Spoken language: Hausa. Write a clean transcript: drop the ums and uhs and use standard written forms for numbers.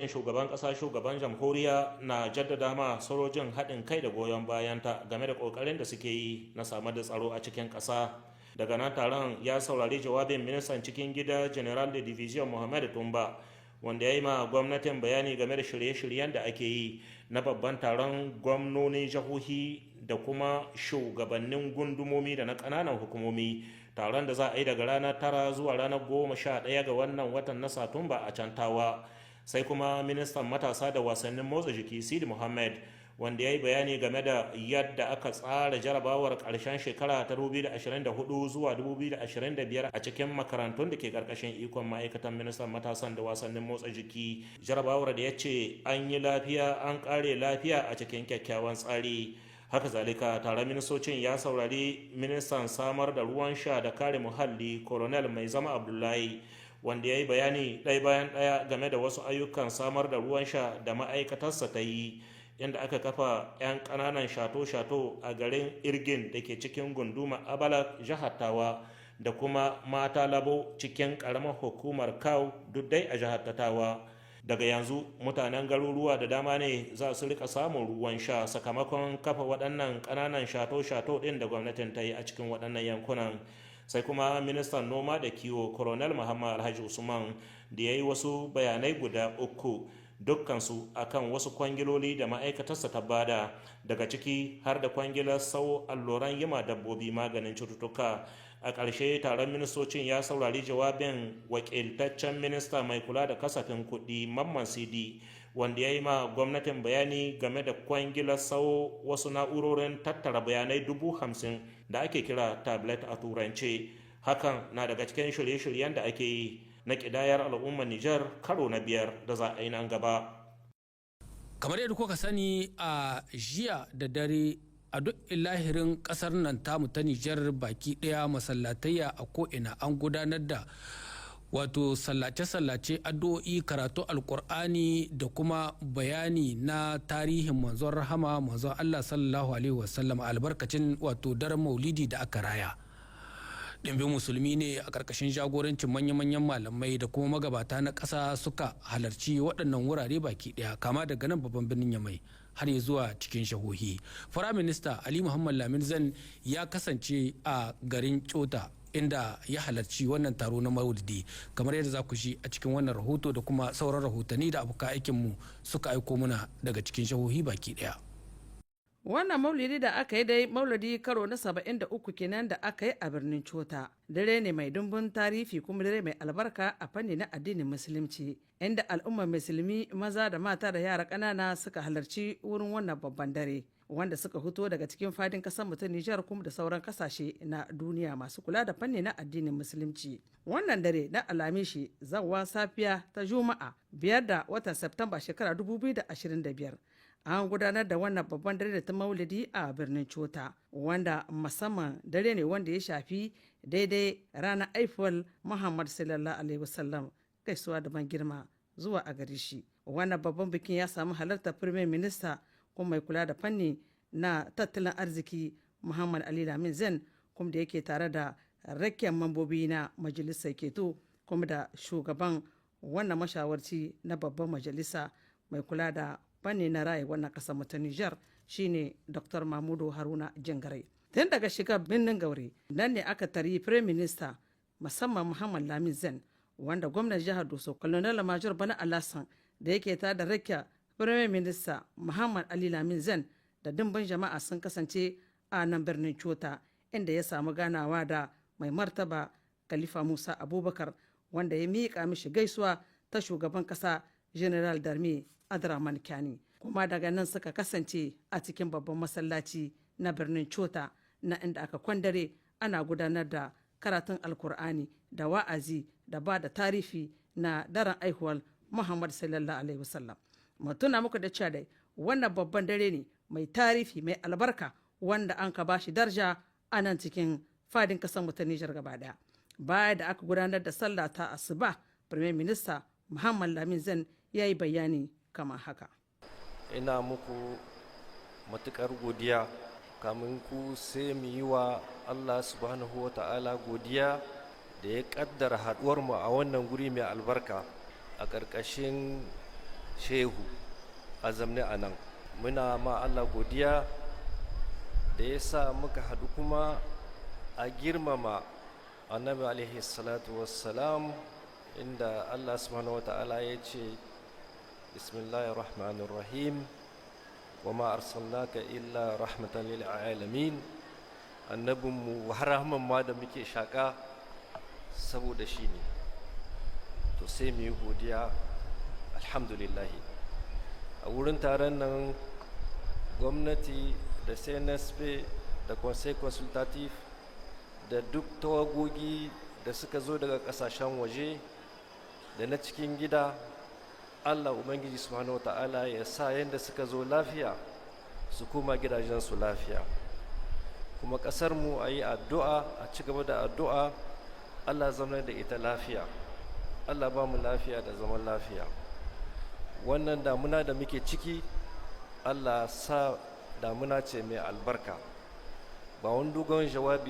shugaban ƙasa shugaban jamhuriya na jaddada ma sojojin haɗin kai da goyon bayanta game da ƙoƙarin da suke yi na samar da tsaro a cikin ƙasa. Daga nan taron ya saurari jawabin ministan cikin gida general de division Mohamed Tumba, wanda ya yi ma gwamnatin bayani game da shirye-shiryen da ake yi na babban taron gwamnonin jihohi da kuma shugabannin gundumomi da na ƙananan hukumomi, taron da za a yi daga ranar 9 zuwa ranar 11 ga wannan watan na Satumba a Cantawa. Sai kuma ministan matasa da wasannin motsa jiki Sidi Muhammad, wanda ya yi bayani game da yadda aka tsara jarabawar ƙarshen shekara ta 2024 zuwa 2025 a cikin makarantun da ke ƙarƙashin ikon ma'aikatan ministan matasan da wasannin motsa jiki. Jarabawar da ya ce an yi lafiya an ƙare lafiya a cikin kyakkyawan tsari. Haka zalika taron ministocin ya saurari ministan samar da ruwan sha da kare muhalli Colonel Mai Zama Abdullahi, wanda ya yi bayani ɗaya bayan ɗaya game da wasu ayyukan samar da ruwan sha da ma'aikatarsa ta yi, inda aka kafa 'yan ƙananan shato-shato a garin Irgin da ke cikin gunduma Abalak jihar Tawa da kuma Mata Labo cikin ƙaramar hukumar Kaw duk dai a jihar Tawa. Daga yanzu mutanen garuruwa da dama ne za su rika samun ruwan sha sakamakon kafa waɗannan ƙananan shato-shato ɗin da gwamnatin ta yi a cikin waɗannan yankunan. Sai kuma ministan noma da kiwo Colonel Muhammad Alhaji Usman da ya yi wasu bayanai guda uku, dukkansu akan wasu kwangiloli da ma'aikatarsa ta bada, daga ciki har da kwangilar sau alluran yima dabbobi maganin cututtuka. A ƙarshe taron ministocin ya saurari jawabin wakiltaccen minista mai kula da kasafin kuɗi Mamman Sidi, wanda ya yi ma gwamnatin bayani game da kwangilar sau wasu na'urorin tattara bayanai 50,000 da ake kira tablet a turance. Hakan na daga cikin shirye-shiryen da ake yi na ƙidayar al'ummar Nijar karo na 5 da za a yi nan gaba. Kamar yadda kuka sani a jiya da dare a duk ilahirin kasar nan tamu ta Nijar baki daya masallatayya a ko'ina an gudanar da wato sallace-sallace addu'o'i karatu alkur'ani da kuma bayani na tarihin manzon rahama manzon Allah sallallahu alaihi wasallam albarkacin wato daren maulidi da aka raya. Ɗimbin musulmi ne a ƙarƙashin jagorancin manya-manyan malamai da kuma magabata na ƙasa suka halarci waɗannan wurare baki ɗaya, kama daga nan babban birnin Yamai har ya zuwa cikin shahohi. Firaminista Ali Muhammad Lamin Zan ya kasance a garin Cota inda ya halarci wannan taro na maulidi, kamar yadda za ku shi a cikin wannan rahoto da kuma sauran rahotanni da abokan aikinmu suka aiko muna daga cikin shahohi baki ɗaya. Wannan maulidi da aka yi dai maulidi karo na 73 kenan da aka yi a birnin Cota. Dare ne mai dumbin tarihi kuma dare mai albarka a fanni na addinin musulunci, inda al'ummar musulmi maza da mata da yara ƙanana suka halarci wurin wannan babban dare, wanda suka fito daga cikin fadin ƙasar mu ta Nijar kuma da sauran ƙasashe na duniya masu kula da fanni na addinin musulunci. Wannan dare na alamishi zawwa safiya ta Juma'a 5 da watan Septamba shekara 2025. An gudanar da wannan babban dare da ta maulidi a birnin Cota, wanda musamman dare ne wanda ya shafi daidai ranar aifuwar Muhammad sallallahu alaihi wasallam, gaisuwa da ban girma zuwa a gare shi. Wannan babban bikin ya samu halartar Firayim Minista kuma mai kula da fanni na tattalin arziki Muhammad Ali Lamin Zain, kuma da yake tare da rakiyar mambobi na majalisar keto kuma da shugaban wannan mashawarci na babban majalisa mai kula da fanni na raye wannan kasar mu ta Nijar shine Dr. Mahmudu Haruna Jingare. Tun daga shiga birnin Gaure nan ne aka tari Prime Minister musamman Muhammad Lamin Zain, wanda gwamnan jihar Doso Colonel Major Bana Alassan da yake ta da rakiya Prime Minister Muhammad Ali Lamin Zain da dimbin jama'a sun kasance a nan birnin Cota, inda ya samu ganawa da mai martaba Khalifa Musa Abubakar, wanda ya miƙa mishi gaisuwa ta shugaban ƙasa General Darmi Adraman Kyani. Kuma daga nan suka kasance a cikin babban masallaci na birnin Cota, na inda aka kwandare ana gudanar da karatun alkur'ani da wa'azi da ba da tarihi na daren aihuwar Muhammad sallallahu alaihi wasallam. Mutuna muku da cewa dai wannan babban dare ne mai tarihi mai albarka wanda an ka bashi darja a nan cikin fadin kasar mu ta Nijar gaba daya. Baya da aka gudanar da sallah ta asuba, Prime Minister Muhammad Lamin Zain ya yi bayani kamar haka. Ina muku matuƙar godiya, kamin ku sai mu yi wa Allah subhanahu wa ta'ala godiya da ya ƙaddara haɗuwarmu a wannan guri mai albarka a ƙarƙashin shehu a zamne a nan. Muna ma Allah godiya da ya sa muka haɗu kuma a girmama annabi alaihi salatu wassalam, inda Allah subhanahu wa ta'ala ya ce bismillahir rahmanir rahim wa ma arsalnaka illa rahmatan lil alamin. Annabinmu rahman ma da muke shaka saboda shi ne, to sai mu yi godiya alhamdulillah. A wurin taron nan gwamnati da CNSP da Conseil Consultatif da duk tawagogi da suka zo daga kasashen waje da na cikin gida, Allah Ubangiji subhanahu wa ta'ala ya sa yadda suka zo lafiya su koma gidajensu lafiya. Kuma ƙasarmu a yi addu'a, a ci gaba da addu'a, Allah zama da ita lafiya, Allah ba mu lafiya da zaman lafiya. Wannan damuna da muke ciki, Allah sa damuna ce mai albarka. Ba wani dogon jawabi